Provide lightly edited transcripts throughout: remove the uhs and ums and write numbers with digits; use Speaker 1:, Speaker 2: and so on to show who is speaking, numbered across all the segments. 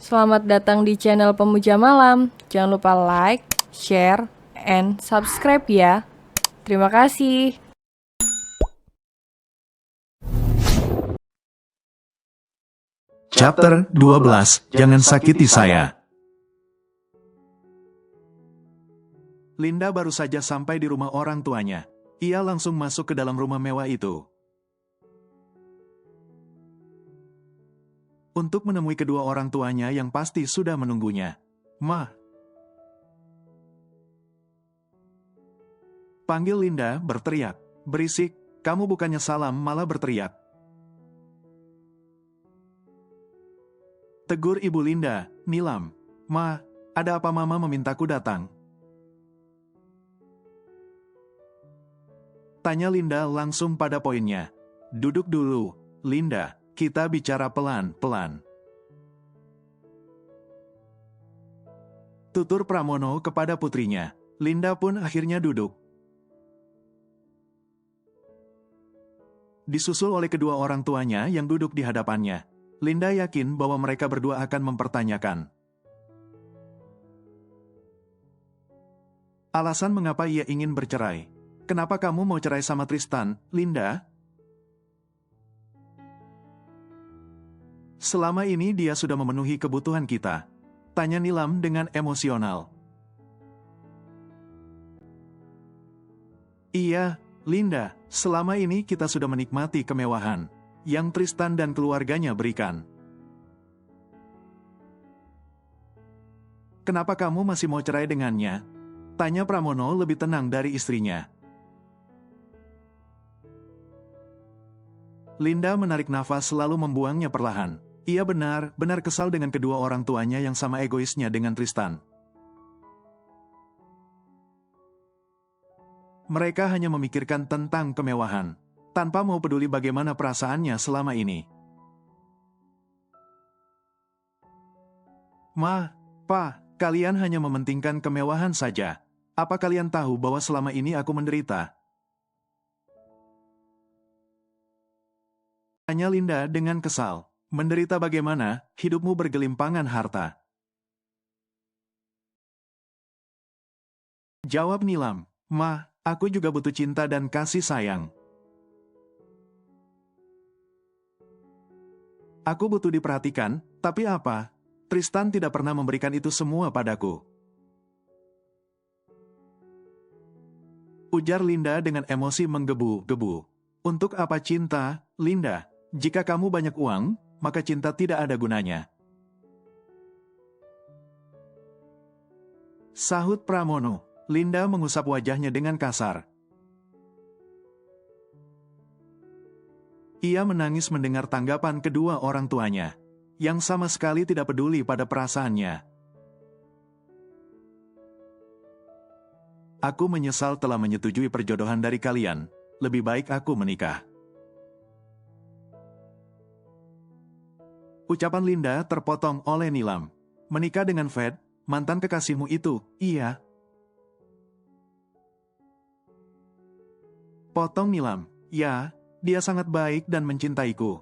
Speaker 1: Selamat datang di channel Pemuja Malam. Jangan lupa like, share, and subscribe ya. Terima kasih.
Speaker 2: Chapter 12, Jangan Sakiti Saya. Linda baru saja sampai di rumah orang tuanya. Ia langsung masuk ke dalam rumah mewah itu. Untuk menemui kedua orang tuanya yang pasti sudah menunggunya. "Ma." Panggil Linda berteriak. "Berisik, kamu bukannya salam malah berteriak." Tegur ibu Linda, "Nilam, Ma, ada apa mama memintaku datang?" Tanya Linda langsung pada poinnya. "Duduk dulu, Linda, kita bicara pelan-pelan." Tutur Pramono kepada putrinya. Linda pun akhirnya duduk. Disusul oleh kedua orang tuanya yang duduk di hadapannya. Linda yakin bahwa mereka berdua akan mempertanyakan alasan mengapa ia ingin bercerai. "Kenapa kamu mau cerai sama Tristan, Linda?" "Selama ini dia sudah memenuhi kebutuhan kita," tanya Nilam dengan emosional. "Iya, Linda, selama ini kita sudah menikmati kemewahan yang Tristan dan keluarganya berikan. Kenapa kamu masih mau cerai dengannya?" tanya Pramono lebih tenang dari istrinya. Linda menarik nafas lalu membuangnya perlahan. Ia benar-benar kesal dengan kedua orang tuanya yang sama egoisnya dengan Tristan. Mereka hanya memikirkan tentang kemewahan, tanpa mau peduli bagaimana perasaannya selama ini. "Ma, Pa, kalian hanya mementingkan kemewahan saja. Apa kalian tahu bahwa selama ini aku menderita?" tanya Linda dengan kesal. "Menderita bagaimana? Hidupmu bergelimpangan harta." Jawab Nilam. "Ma, aku juga butuh cinta dan kasih sayang. Aku butuh diperhatikan, tapi apa? Tristan tidak pernah memberikan itu semua padaku." Ujar Linda dengan emosi menggebu-gebu. "Untuk apa cinta, Linda? Jika kamu banyak uang, maka cinta tidak ada gunanya." Sahut Pramono. Linda mengusap wajahnya dengan kasar. Ia menangis mendengar tanggapan kedua orang tuanya, yang sama sekali tidak peduli pada perasaannya. "Aku menyesal telah menyetujui perjodohan dari kalian. Lebih baik aku menikah." Ucapan Linda terpotong oleh Nilam. "Menikah dengan Fed, mantan kekasihmu itu, iya?" Potong Nilam. "Ya, dia sangat baik dan mencintaiku.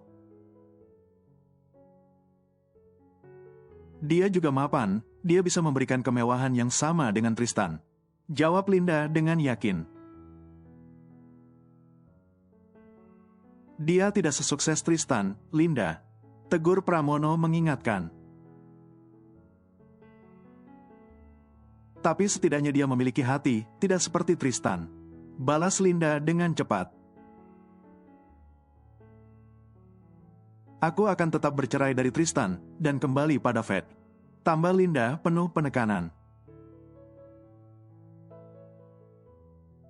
Speaker 2: Dia juga mapan, dia bisa memberikan kemewahan yang sama dengan Tristan." Jawab Linda dengan yakin. "Dia tidak sesukses Tristan, Linda," tegur Pramono mengingatkan. "Tapi setidaknya dia memiliki hati, tidak seperti Tristan," balas Linda dengan cepat. "Aku akan tetap bercerai dari Tristan dan kembali pada Fed," tambah Linda penuh penekanan.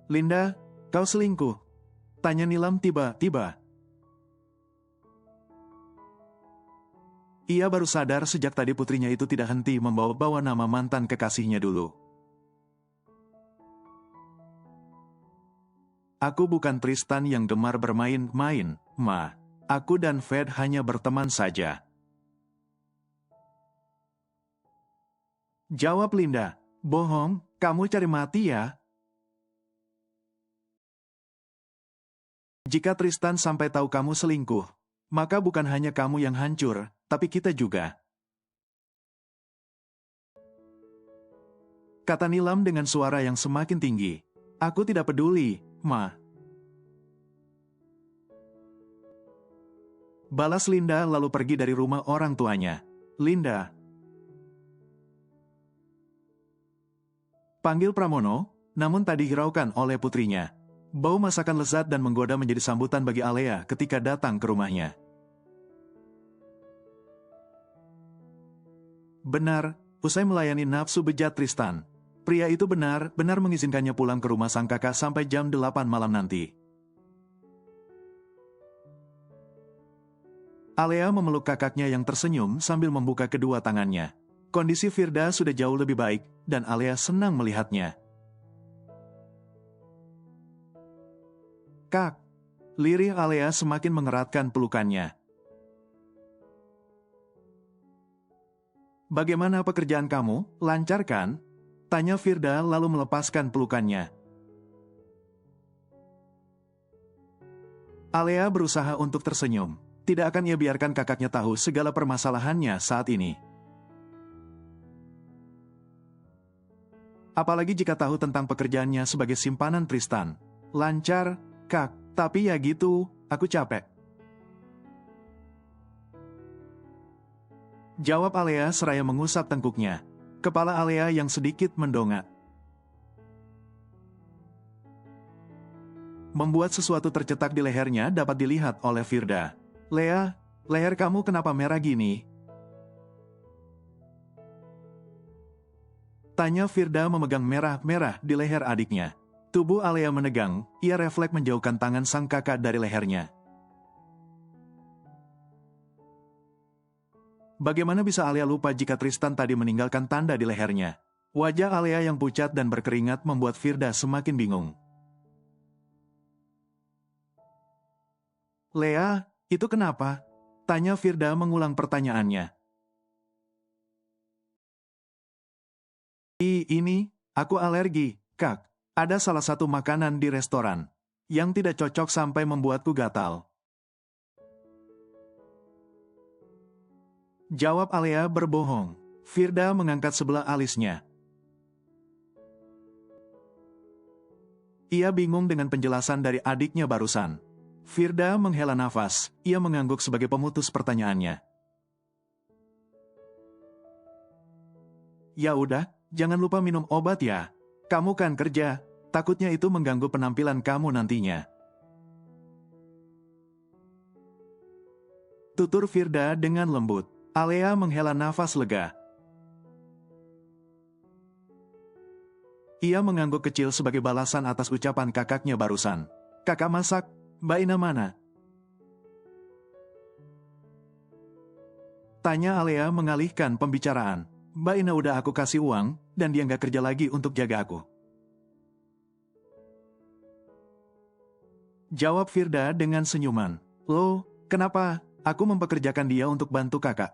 Speaker 2: "Linda, kau selingkuh?" tanya Nilam tiba-tiba. Ia baru sadar sejak tadi putrinya itu tidak henti membawa-bawa nama mantan kekasihnya dulu. "Aku bukan Tristan yang gemar bermain-main, Ma. Aku dan Fed hanya berteman saja." Jawab Linda. "Bohong, kamu cari mati ya? Jika Tristan sampai tahu kamu selingkuh, maka bukan hanya kamu yang hancur, tapi kita juga." kata Nilam dengan suara yang semakin tinggi. Aku tidak peduli, Ma. Balas Linda lalu pergi dari rumah orang tuanya. Linda. Panggil Pramono, namun tak dihiraukan oleh putrinya. Bau masakan lezat dan menggoda menjadi sambutan bagi Alea ketika datang ke rumahnya. Benar, usai melayani nafsu bejat Tristan, pria itu benar-benar mengizinkannya pulang ke rumah sang kakak sampai jam 8 malam nanti. Alea memeluk kakaknya yang tersenyum sambil membuka kedua tangannya. Kondisi Firda sudah jauh lebih baik, dan Alea senang melihatnya. Kak, lirih Alea semakin mengeratkan pelukannya. Bagaimana pekerjaan kamu? Lancar kan? Tanya Firda lalu melepaskan pelukannya. Alea berusaha untuk tersenyum. Tidak akan ia biarkan kakaknya tahu segala permasalahannya saat ini. Apalagi jika tahu tentang pekerjaannya sebagai simpanan Tristan. Lancar, Kak, tapi ya gitu, aku capek. Jawab Alea seraya mengusap tengkuknya. Kepala Alea yang sedikit mendongak. Membuat sesuatu tercetak di lehernya dapat dilihat oleh Firda. Lea, leher kamu kenapa merah gini? Tanya Firda memegang merah-merah di leher adiknya. Tubuh Alea menegang, ia refleks menjauhkan tangan sang kakak dari lehernya. Bagaimana bisa Alea lupa jika Tristan tadi meninggalkan tanda di lehernya? Wajah Alea yang pucat dan berkeringat membuat Firda semakin bingung. Lea, itu kenapa? Tanya Firda mengulang pertanyaannya. Ini, aku alergi, Kak. Ada salah satu makanan di restoran yang tidak cocok sampai membuatku gatal. Jawab Alea berbohong. Firda mengangkat sebelah alisnya. Ia bingung dengan penjelasan dari adiknya barusan. Firda menghela nafas, ia mengangguk sebagai pemutus pertanyaannya. Ya udah, jangan lupa minum obat ya. Kamu kan kerja, takutnya itu mengganggu penampilan kamu nantinya. Tutur Firda dengan lembut. Alea menghela nafas lega. Ia mengangguk kecil sebagai balasan atas ucapan kakaknya barusan. Kakak masak, Mbak Ina mana? Tanya Alea mengalihkan pembicaraan. Mbak Ina udah aku kasih uang, dan dia nggak kerja lagi untuk jaga aku. Jawab Firda dengan senyuman. Loh, kenapa? Aku mempekerjakan dia untuk bantu kakak.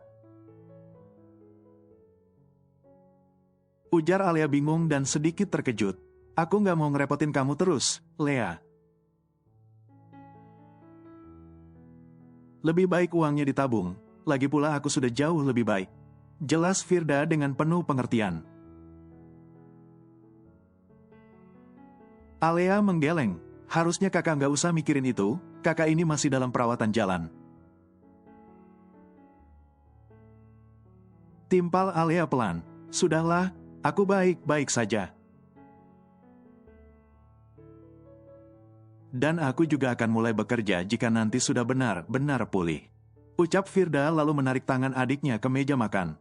Speaker 2: Ujar Alea bingung dan sedikit terkejut. Aku nggak mau ngerepotin kamu terus, Lea. Lebih baik uangnya ditabung, lagi pula aku sudah jauh lebih baik. Jelas Firda dengan penuh pengertian. Alea menggeleng. Harusnya kakak nggak usah mikirin itu, kakak ini masih dalam perawatan jalan. Timpal Alea pelan. Sudahlah, aku baik-baik saja. Dan aku juga akan mulai bekerja jika nanti sudah benar-benar pulih. Ucap Firda lalu menarik tangan adiknya ke meja makan.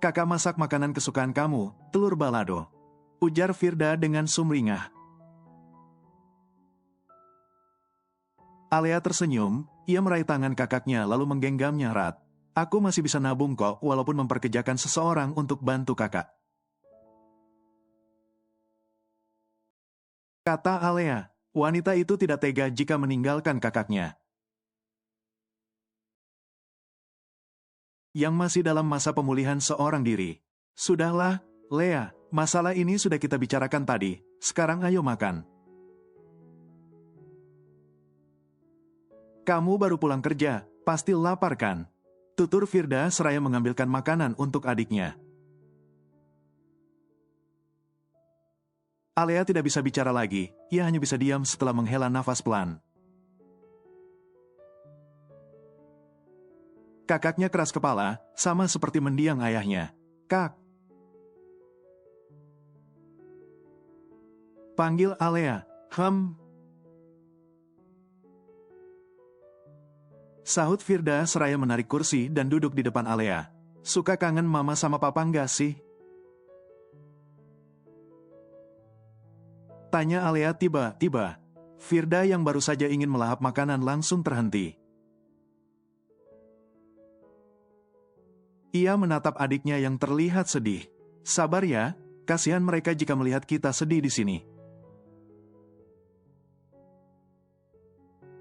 Speaker 2: Kakak masak makanan kesukaan kamu, telur balado. Ujar Firda dengan sumringah. Alea tersenyum, ia meraih tangan kakaknya lalu menggenggamnya erat. Aku masih bisa nabung kok walaupun memperkerjakan seseorang untuk bantu kakak. Kata Alea, wanita itu tidak tega jika meninggalkan kakaknya. Yang masih dalam masa pemulihan seorang diri. Sudahlah, Lea, masalah ini sudah kita bicarakan tadi, sekarang ayo makan. Kamu baru pulang kerja, pasti lapar kan? tutur Firda seraya mengambilkan makanan untuk adiknya. Alea tidak bisa bicara lagi, ia hanya bisa diam setelah menghela nafas pelan. Kakaknya keras kepala, sama seperti mendiang ayahnya. Kak! Panggil Alea, Sahut Firda seraya menarik kursi dan duduk di depan Alea. Suka kangen mama sama papa nggak sih? Tanya Alea tiba-tiba. Firda yang baru saja ingin melahap makanan langsung terhenti. Ia menatap adiknya yang terlihat sedih. Sabar ya, kasihan mereka jika melihat kita sedih di sini.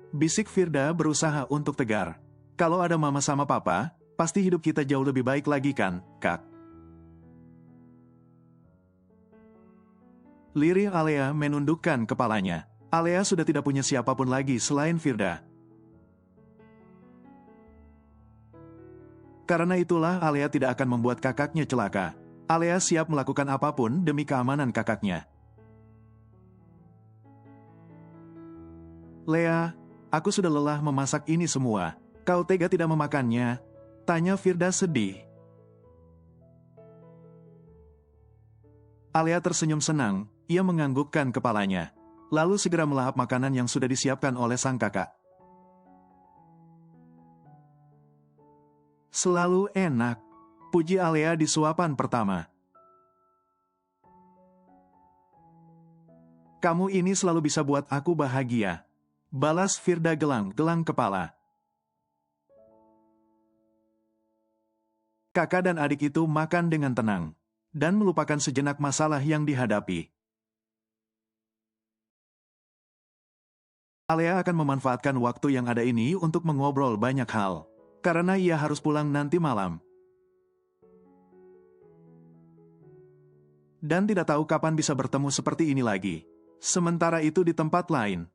Speaker 2: Bisik Firda berusaha untuk tegar. Kalau ada mama sama papa, pasti hidup kita jauh lebih baik lagi kan, Kak? Lirih Alea menundukkan kepalanya. Alea sudah tidak punya siapapun lagi selain Firda. Karena itulah Alea tidak akan membuat kakaknya celaka. Alea siap melakukan apapun demi keamanan kakaknya. Lea, aku sudah lelah memasak ini semua. Kau tega tidak memakannya? Tanya Firda sedih. Alea tersenyum senang, ia menganggukkan kepalanya. Lalu segera melahap makanan yang sudah disiapkan oleh sang kakak. Selalu enak, puji Alea di suapan pertama. Kamu ini selalu bisa buat aku bahagia. Balas Firda gelang-gelang kepala. Kakak dan adik itu makan dengan tenang, dan melupakan sejenak masalah yang dihadapi. Alea akan memanfaatkan waktu yang ada ini untuk mengobrol banyak hal, karena ia harus pulang nanti malam. Dan tidak tahu kapan bisa bertemu seperti ini lagi. Sementara itu di tempat lain.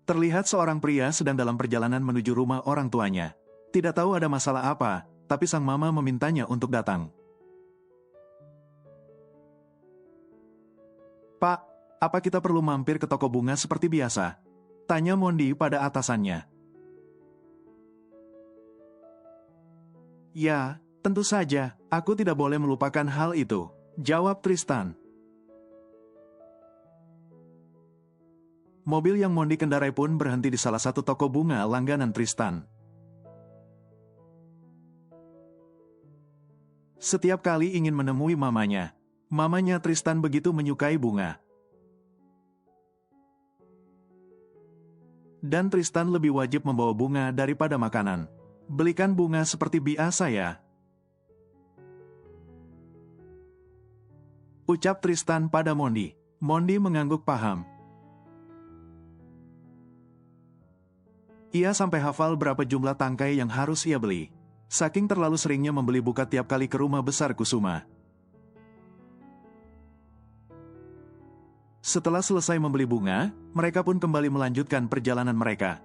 Speaker 2: Terlihat seorang pria sedang dalam perjalanan menuju rumah orang tuanya. Tidak tahu ada masalah apa, tapi sang mama memintanya untuk datang. Pak, apa kita perlu mampir ke toko bunga seperti biasa? Tanya Mondi pada atasannya. Ya, tentu saja, aku tidak boleh melupakan hal itu, jawab Tristan. Mobil yang Mondi kendarai pun berhenti di salah satu toko bunga langganan Tristan. Setiap kali ingin menemui mamanya Tristan begitu menyukai bunga. Dan Tristan lebih wajib membawa bunga daripada makanan. Belikan bunga seperti biasa ya. Ucap Tristan pada Mondi. Mondi mengangguk paham. Ia sampai hafal berapa jumlah tangkai yang harus ia beli. Saking terlalu seringnya membeli buka tiap kali ke rumah besar Kusuma. Setelah selesai membeli bunga, mereka pun kembali melanjutkan perjalanan mereka.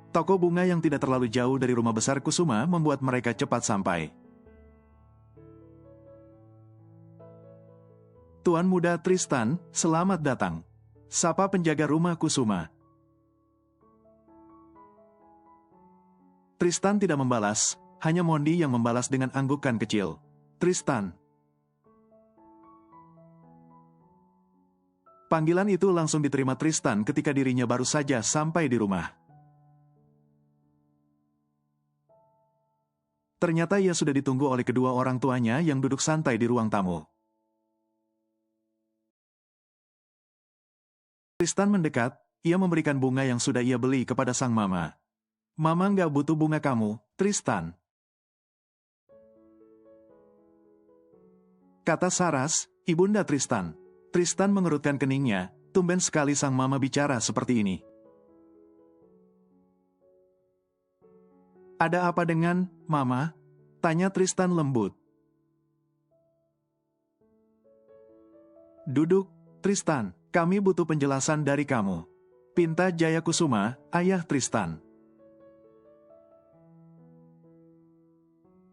Speaker 2: Toko bunga yang tidak terlalu jauh dari rumah besar Kusuma membuat mereka cepat sampai. Tuan muda Tristan, selamat datang. Sapa penjaga rumah Kusuma. Tristan tidak membalas, hanya Mondi yang membalas dengan anggukan kecil. Tristan. Panggilan itu langsung diterima Tristan ketika dirinya baru saja sampai di rumah. Ternyata ia sudah ditunggu oleh kedua orang tuanya yang duduk santai di ruang tamu. Tristan mendekat, ia memberikan bunga yang sudah ia beli kepada sang mama. Mama nggak butuh bunga kamu, Tristan. Kata Saras, ibunda Tristan. Tristan mengerutkan keningnya, tumben sekali sang mama bicara seperti ini. Ada apa dengan, Mama? Tanya Tristan lembut. Duduk, Tristan, kami butuh penjelasan dari kamu. Pinta Jayakusuma, ayah Tristan.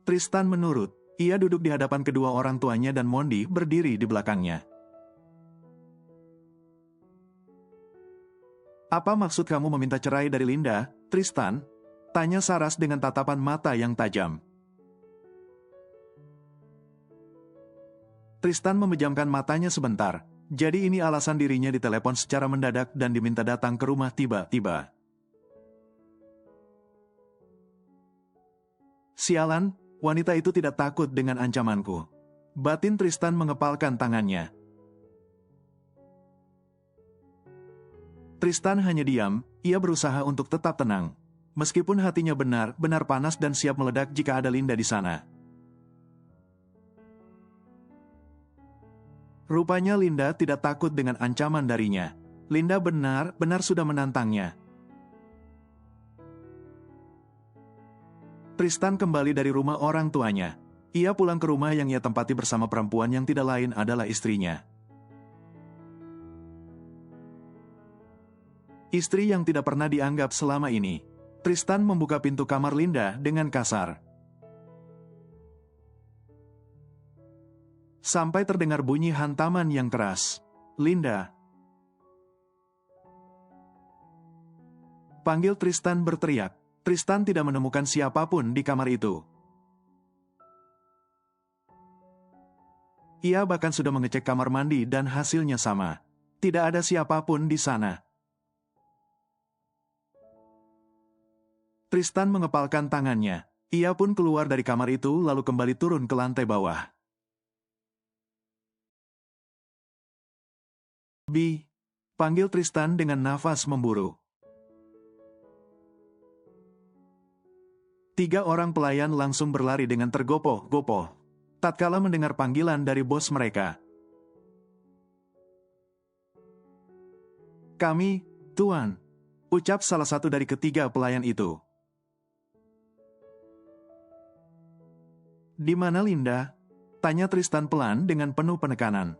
Speaker 2: Tristan menurut. Ia duduk di hadapan kedua orang tuanya dan Mondi berdiri di belakangnya. Apa maksud kamu meminta cerai dari Linda, Tristan? Tanya Saras dengan tatapan mata yang tajam. Tristan memejamkan matanya sebentar. Jadi ini alasan dirinya ditelepon secara mendadak dan diminta datang ke rumah tiba-tiba. Sialan, wanita itu tidak takut dengan ancamanku. Batin Tristan mengepalkan tangannya. Tristan hanya diam, ia berusaha untuk tetap tenang. Meskipun hatinya benar-benar panas dan siap meledak jika ada Linda di sana. Rupanya Linda tidak takut dengan ancaman darinya. Linda benar-benar sudah menantangnya. Tristan kembali dari rumah orang tuanya. Ia pulang ke rumah yang ia tempati bersama perempuan yang tidak lain adalah istrinya. Istri yang tidak pernah dianggap selama ini. Tristan membuka pintu kamar Linda dengan kasar. Sampai terdengar bunyi hantaman yang keras. Linda. Panggil Tristan berteriak. Tristan tidak menemukan siapapun di kamar itu. Ia bahkan sudah mengecek kamar mandi dan hasilnya sama. Tidak ada siapapun di sana. Tristan mengepalkan tangannya. Ia pun keluar dari kamar itu lalu kembali turun ke lantai bawah. Bi, panggil Tristan dengan nafas memburu. 3 orang pelayan langsung berlari dengan tergopoh-gopoh. Tatkala mendengar panggilan dari bos mereka. Kami, Tuan, ucap salah satu dari ketiga pelayan itu. Di mana Linda? Tanya Tristan pelan dengan penuh penekanan.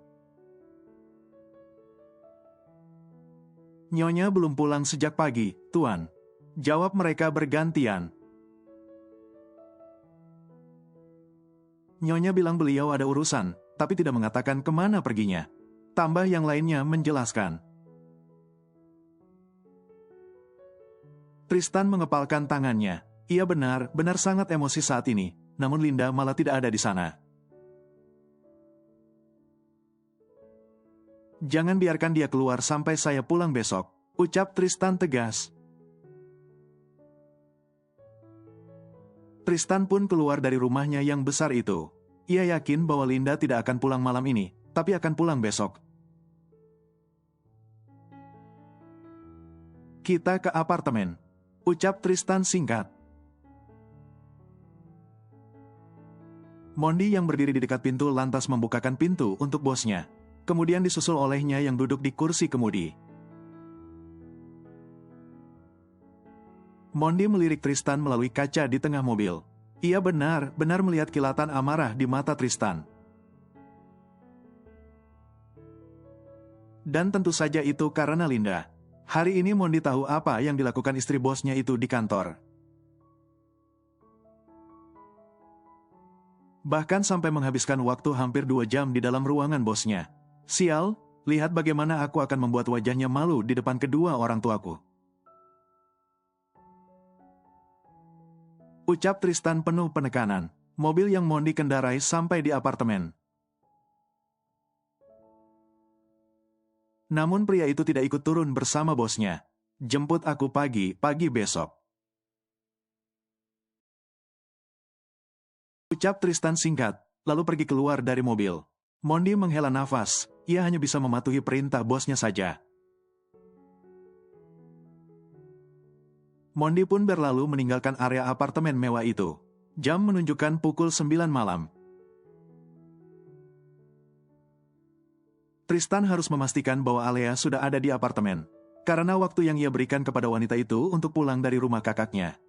Speaker 2: Nyonya belum pulang sejak pagi, Tuan. Jawab mereka bergantian. Nyonya bilang beliau ada urusan, tapi tidak mengatakan kemana perginya. Tambah yang lainnya menjelaskan. Tristan mengepalkan tangannya. Ia benar-benar sangat emosi saat ini. Namun Linda malah tidak ada di sana. Jangan biarkan dia keluar sampai saya pulang besok, ucap Tristan tegas. Tristan pun keluar dari rumahnya yang besar itu. Ia yakin bahwa Linda tidak akan pulang malam ini, tapi akan pulang besok. Kita ke apartemen, ucap Tristan singkat. Mondi yang berdiri di dekat pintu lantas membukakan pintu untuk bosnya. Kemudian disusul olehnya yang duduk di kursi kemudi. Mondi melirik Tristan melalui kaca di tengah mobil. Ia benar-benar melihat kilatan amarah di mata Tristan. Dan tentu saja itu karena Linda. Hari ini Mondi tahu apa yang dilakukan istri bosnya itu di kantor. Bahkan sampai menghabiskan waktu hampir 2 jam di dalam ruangan bosnya. Sial, lihat bagaimana aku akan membuat wajahnya malu di depan kedua orang tuaku. Ucap Tristan penuh penekanan. Mobil yang Mondi kendarai sampai di apartemen. Namun pria itu tidak ikut turun bersama bosnya. Jemput aku pagi besok. Ucap Tristan singkat, lalu pergi keluar dari mobil. Mondi menghela nafas, ia hanya bisa mematuhi perintah bosnya saja. Mondi pun berlalu meninggalkan area apartemen mewah itu. Jam menunjukkan pukul 9 malam. Tristan harus memastikan bahwa Alea sudah ada di apartemen, karena waktu yang ia berikan kepada wanita itu untuk pulang dari rumah kakaknya.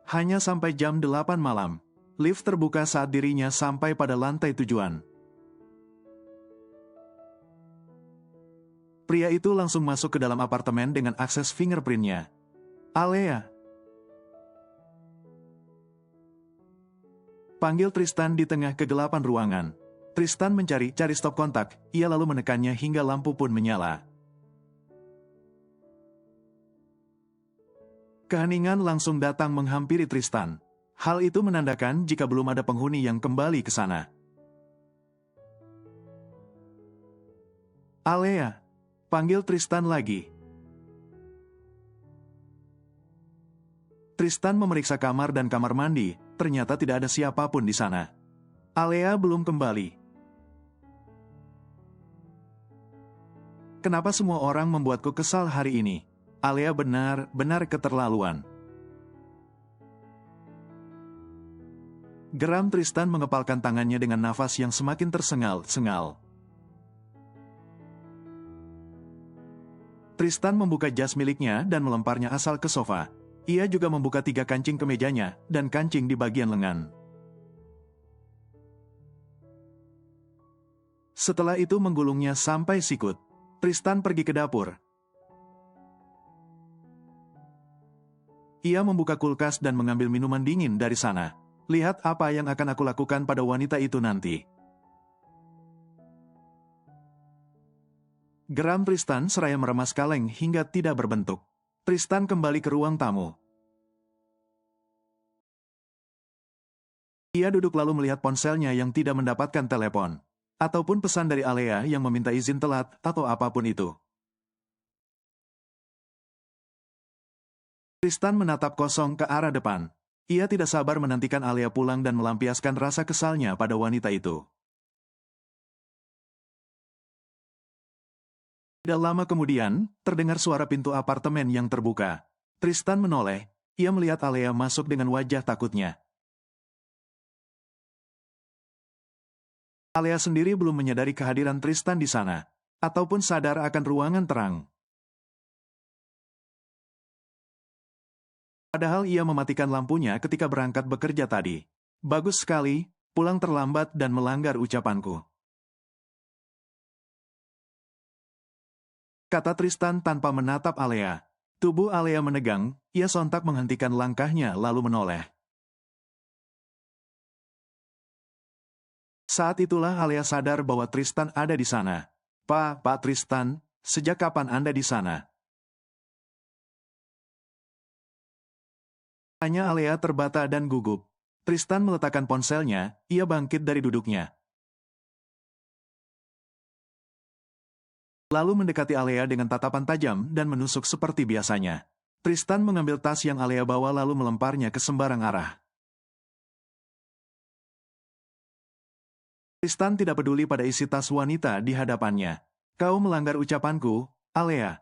Speaker 2: Hanya sampai jam 8 malam, lift terbuka saat dirinya sampai pada lantai tujuan. Pria itu langsung masuk ke dalam apartemen dengan akses fingerprint-nya. Alea. Panggil Tristan di tengah kegelapan ruangan. Tristan cari stop kontak, ia lalu menekannya hingga lampu pun menyala. Keheningan langsung datang menghampiri Tristan. Hal itu menandakan jika belum ada penghuni yang kembali ke sana. Alea. Panggil Tristan lagi. Tristan memeriksa kamar dan kamar mandi, ternyata tidak ada siapapun di sana. Alea belum kembali. Kenapa semua orang membuatku kesal hari ini? Alea benar-benar keterlaluan. Geram Tristan mengepalkan tangannya dengan nafas yang semakin tersengal-sengal. Tristan membuka jas miliknya dan melemparnya asal ke sofa. Ia juga membuka 3 kancing ke mejanya dan kancing di bagian lengan. Setelah itu menggulungnya sampai sikut. Tristan pergi ke dapur. Ia membuka kulkas dan mengambil minuman dingin dari sana. Lihat apa yang akan aku lakukan pada wanita itu nanti. Geram Tristan seraya meremas kaleng hingga tidak berbentuk. Tristan kembali ke ruang tamu. Ia duduk lalu melihat ponselnya yang tidak mendapatkan telepon. Ataupun pesan dari Alea yang meminta izin telat atau apapun itu. Tristan menatap kosong ke arah depan. Ia tidak sabar menantikan Alea pulang dan melampiaskan rasa kesalnya pada wanita itu. Tidak lama kemudian, terdengar suara pintu apartemen yang terbuka. Tristan menoleh, ia melihat Alea masuk dengan wajah takutnya. Alea sendiri belum menyadari kehadiran Tristan di sana, ataupun sadar akan ruangan terang. Padahal ia mematikan lampunya ketika berangkat bekerja tadi. Bagus sekali, pulang terlambat dan melanggar ucapanku. Kata Tristan tanpa menatap Alea. Tubuh Alea menegang, ia sontak menghentikan langkahnya lalu menoleh. Saat itulah Alea sadar bahwa Tristan ada di sana. Pak Tristan, sejak kapan Anda di sana? Tanya Alea terbata dan gugup. Tristan meletakkan ponselnya, ia bangkit dari duduknya. Lalu mendekati Alea dengan tatapan tajam dan menusuk seperti biasanya. Tristan mengambil tas yang Alea bawa lalu melemparnya ke sembarang arah. Tristan tidak peduli pada isi tas wanita di hadapannya. Kau melanggar ucapanku, Alea.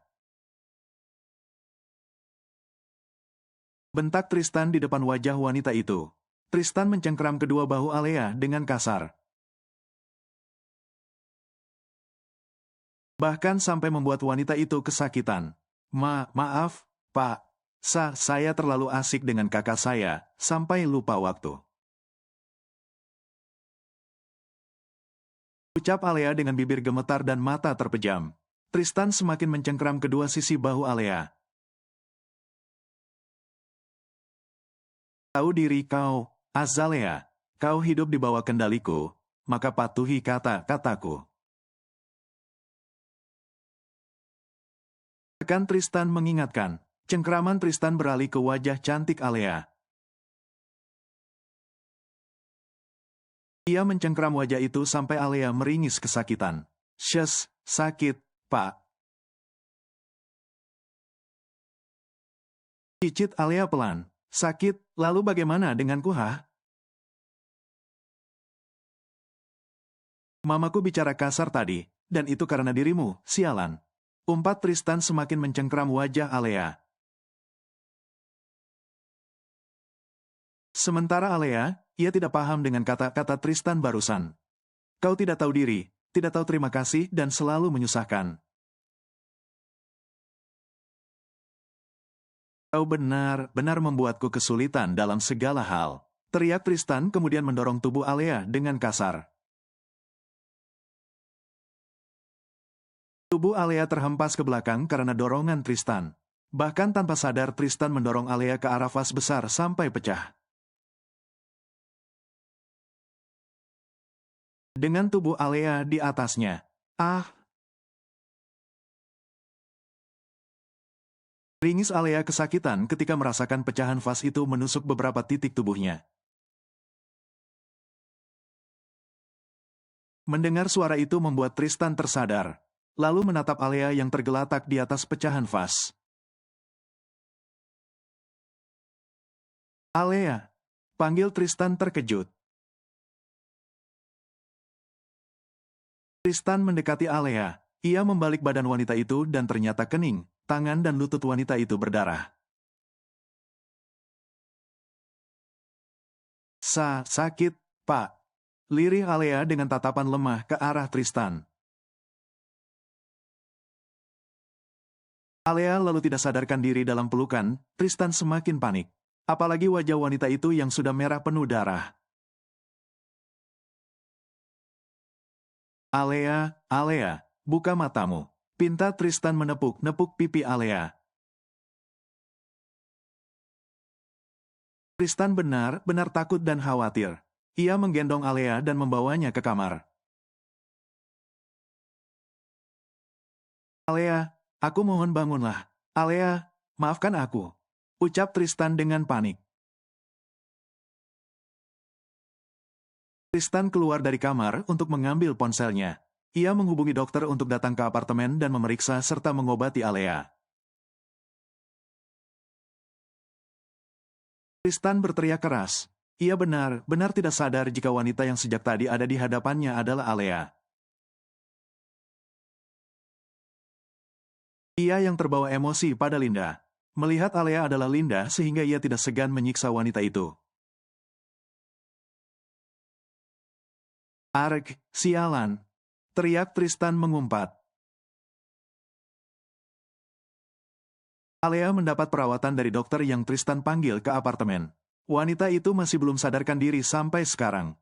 Speaker 2: Bentak Tristan di depan wajah wanita itu. Tristan mencengkeram kedua bahu Alea dengan kasar. Bahkan sampai membuat wanita itu kesakitan. Maaf, Pak. Saya terlalu asik dengan kakak saya, sampai lupa waktu. Ucap Alea dengan bibir gemetar dan mata terpejam. Tristan semakin mencengkeram kedua sisi bahu Alea. Tahu diri kau, Azalea. Kau hidup di bawah kendaliku, maka patuhi kata-kataku. Tekan Tristan mengingatkan. Cengkeraman Tristan beralih ke wajah cantik Alea. Ia mencengkeram wajah itu sampai Alea meringis kesakitan. Shes, sakit, Pak. Cicit Alea pelan. Sakit, lalu bagaimana denganku, ha? Mamaku bicara kasar tadi, dan itu karena dirimu, sialan. Umpat Tristan semakin mencengkeram wajah Alea. Sementara Alea, ia tidak paham dengan kata-kata Tristan barusan. Kau tidak tahu diri, tidak tahu terima kasih dan selalu menyusahkan. Kau benar-benar membuatku kesulitan dalam segala hal. Teriak Tristan kemudian mendorong tubuh Alea dengan kasar. Tubuh Alea terhempas ke belakang karena dorongan Tristan. Bahkan tanpa sadar Tristan mendorong Alea ke arah vas besar sampai pecah. Dengan tubuh Alea di atasnya. Ah! Ringis Alea kesakitan ketika merasakan pecahan vas itu menusuk beberapa titik tubuhnya. Mendengar suara itu membuat Tristan tersadar, lalu menatap Alea yang tergeletak di atas pecahan vas. Alea, panggil Tristan terkejut. Tristan mendekati Alea. Ia membalik badan wanita itu dan ternyata kening. Tangan dan lutut wanita itu berdarah. Sakit, Pak. Lirih Alea dengan tatapan lemah ke arah Tristan. Alea lalu tidak sadarkan diri dalam pelukan. Tristan semakin panik. Apalagi wajah wanita itu yang sudah merah penuh darah. Alea, buka matamu. Pinta Tristan menepuk-nepuk pipi Alea. Tristan benar-benar takut dan khawatir. Ia menggendong Alea dan membawanya ke kamar. Alea, aku mohon bangunlah. Alea, maafkan aku. Ucap Tristan dengan panik. Tristan keluar dari kamar untuk mengambil ponselnya. Ia menghubungi dokter untuk datang ke apartemen dan memeriksa serta mengobati Alea. Tristan berteriak keras. Ia benar-benar tidak sadar jika wanita yang sejak tadi ada di hadapannya adalah Alea. Ia yang terbawa emosi pada Linda. Melihat Alea adalah Linda sehingga ia tidak segan menyiksa wanita itu. Arek, sialan. Teriak Tristan mengumpat. Alea mendapat perawatan dari dokter yang Tristan panggil ke apartemen. Wanita itu masih belum sadarkan diri sampai sekarang.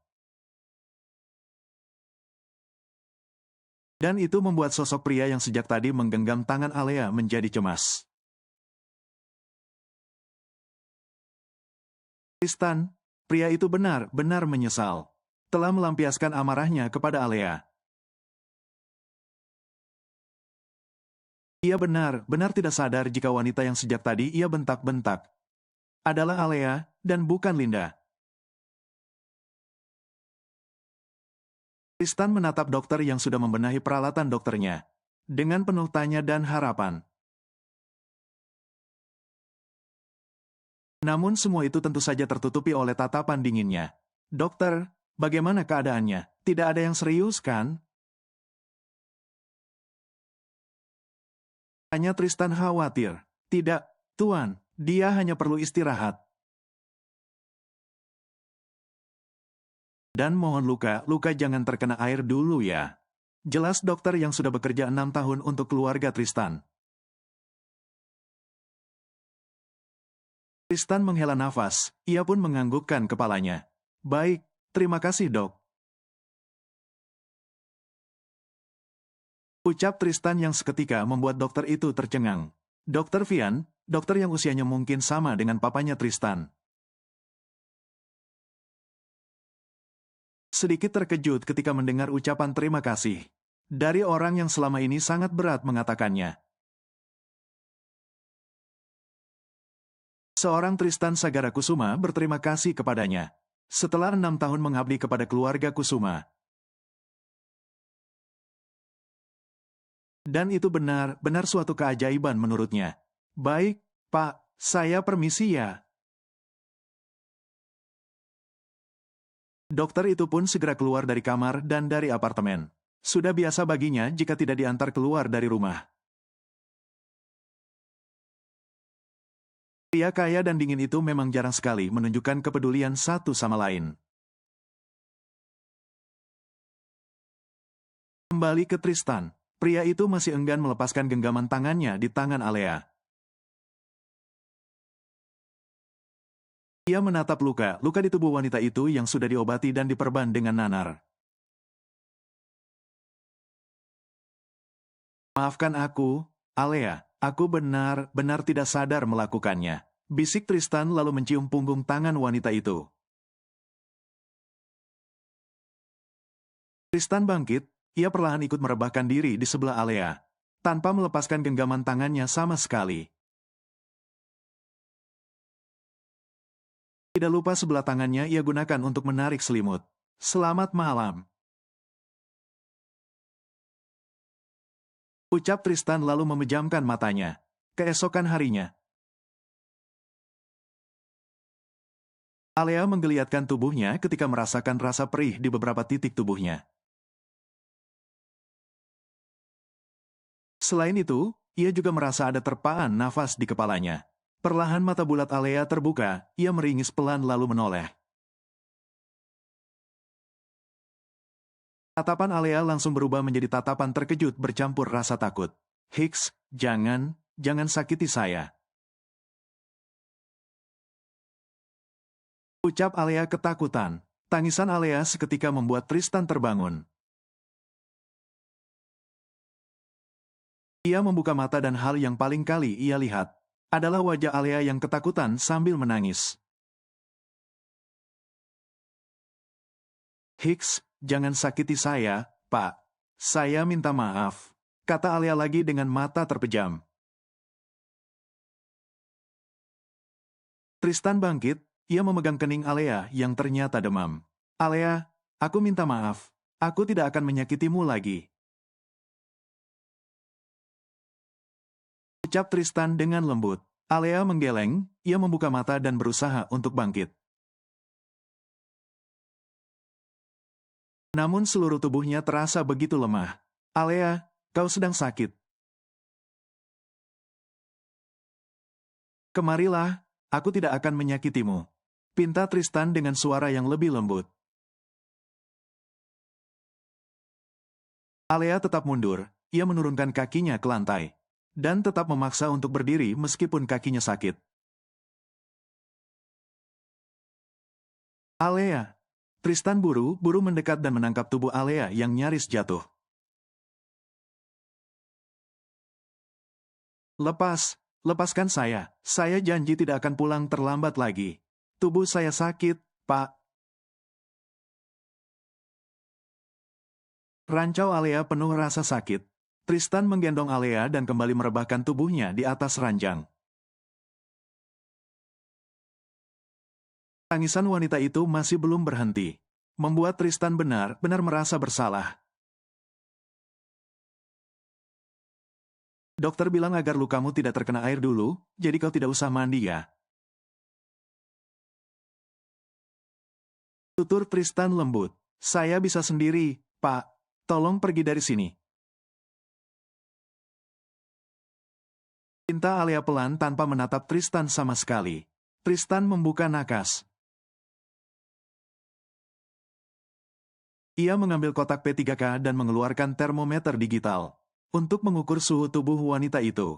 Speaker 2: Dan itu membuat sosok pria yang sejak tadi menggenggam tangan Alea menjadi cemas. Tristan, pria itu benar-benar menyesal. Telah melampiaskan amarahnya kepada Alea. Ia benar-benar tidak sadar jika wanita yang sejak tadi ia bentak-bentak adalah Alea dan bukan Linda. Tristan menatap dokter yang sudah membenahi peralatan dokternya dengan penuh tanya dan harapan. Namun semua itu tentu saja tertutupi oleh tatapan dinginnya. Dokter, bagaimana keadaannya? Tidak ada yang serius, kan? Tanya Tristan khawatir. Tidak, Tuan, dia hanya perlu istirahat. Dan mohon luka jangan terkena air dulu ya. Jelas dokter yang sudah bekerja 6 tahun untuk keluarga Tristan. Tristan menghela nafas, ia pun menganggukkan kepalanya. Baik, terima kasih dok. Ucap Tristan yang seketika membuat dokter itu tercengang. Dokter Vian, dokter yang usianya mungkin sama dengan papanya Tristan. Sedikit terkejut ketika mendengar ucapan terima kasih dari orang yang selama ini sangat berat mengatakannya. Seorang Tristan Sagara Kusuma berterima kasih kepadanya setelah 6 tahun mengabdi kepada keluarga Kusuma. Dan itu benar-benar suatu keajaiban menurutnya. Baik, Pak, saya permisi ya. Dokter itu pun segera keluar dari kamar dan dari apartemen. Sudah biasa baginya jika tidak diantar keluar dari rumah. Pria kaya dan dingin itu memang jarang sekali menunjukkan kepedulian satu sama lain. Kembali ke Tristan, pria itu masih enggan melepaskan genggaman tangannya di tangan Alea. Ia menatap luka di tubuh wanita itu yang sudah diobati dan diperban dengan nanar. Maafkan aku, Alea. Aku benar-benar tidak sadar melakukannya. Bisik Tristan lalu mencium punggung tangan wanita itu. Tristan bangkit, ia perlahan ikut merebahkan diri di sebelah Alea, tanpa melepaskan genggaman tangannya sama sekali. Tidak lupa sebelah tangannya ia gunakan untuk menarik selimut. Selamat malam. Ucap Tristan lalu memejamkan matanya. Keesokan harinya, Alea menggeliatkan tubuhnya ketika merasakan rasa perih di beberapa titik tubuhnya. Selain itu, ia juga merasa ada terpaan nafas di kepalanya. Perlahan mata bulat Alea terbuka, ia meringis pelan lalu menoleh. Tatapan Alea langsung berubah menjadi tatapan terkejut bercampur rasa takut. Hicks, jangan sakiti saya. Ucap Alea ketakutan. Tangisan Alea seketika membuat Tristan terbangun. Ia membuka mata dan hal yang paling kali ia lihat adalah wajah Alea yang ketakutan sambil menangis. Hicks, jangan sakiti saya, Pak. Saya minta maaf, kata Alea lagi dengan mata terpejam. Tristan bangkit, ia memegang kening Alea yang ternyata demam. Alea, aku minta maaf. Aku tidak akan menyakitimu lagi. Ucap Tristan dengan lembut. Alea menggeleng, ia membuka mata dan berusaha untuk bangkit. Namun seluruh tubuhnya terasa begitu lemah. Alea, kau sedang sakit. Kemarilah, aku tidak akan menyakitimu. Pinta Tristan dengan suara yang lebih lembut. Alea tetap mundur, ia menurunkan kakinya ke lantai. Dan tetap memaksa untuk berdiri meskipun kakinya sakit. Alea. Tristan buru-buru mendekat dan menangkap tubuh Alea yang nyaris jatuh. Lepaskan saya. Saya janji tidak akan pulang terlambat lagi. Tubuh saya sakit, Pak. Rancau Alea penuh rasa sakit. Tristan menggendong Alea dan kembali merebahkan tubuhnya di atas ranjang. Tangisan wanita itu masih belum berhenti, membuat Tristan benar-benar merasa bersalah. Dokter bilang agar lukamu tidak terkena air dulu, jadi kau tidak usah mandi ya. Tutur Tristan lembut. Saya bisa sendiri, Pak. Tolong pergi dari sini. Pinta Alea pelan tanpa menatap Tristan sama sekali. Tristan membuka nakas. Ia mengambil kotak P3K dan mengeluarkan termometer digital untuk mengukur suhu tubuh wanita itu.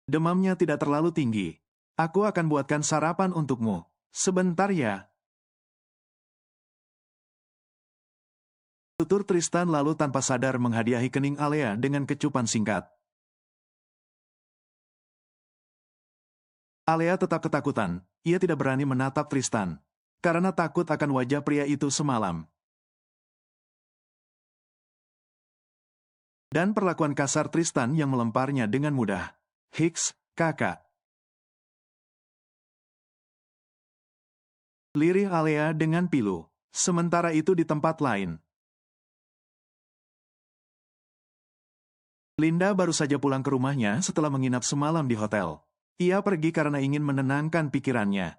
Speaker 2: Demamnya tidak terlalu tinggi. Aku akan buatkan sarapan untukmu. Sebentar ya. Tutur Tristan lalu tanpa sadar menghadiahi kening Alea dengan kecupan singkat. Alea tetap ketakutan. Ia tidak berani menatap Tristan karena takut akan wajah pria itu semalam. Dan perlakuan kasar Tristan yang melemparnya dengan mudah. Hicks, kakak. Lirih Alea dengan pilu. Sementara itu di tempat lain. Linda baru saja pulang ke rumahnya setelah menginap semalam di hotel. Ia pergi karena ingin menenangkan pikirannya.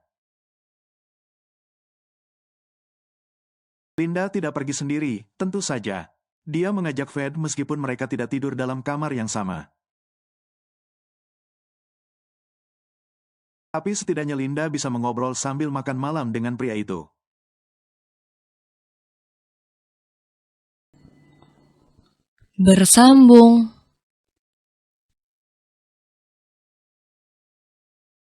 Speaker 2: Linda tidak pergi sendiri, tentu saja. Dia mengajak Fed meskipun mereka tidak tidur dalam kamar yang sama. Tapi setidaknya Linda bisa mengobrol sambil makan malam dengan pria itu.
Speaker 1: Bersambung.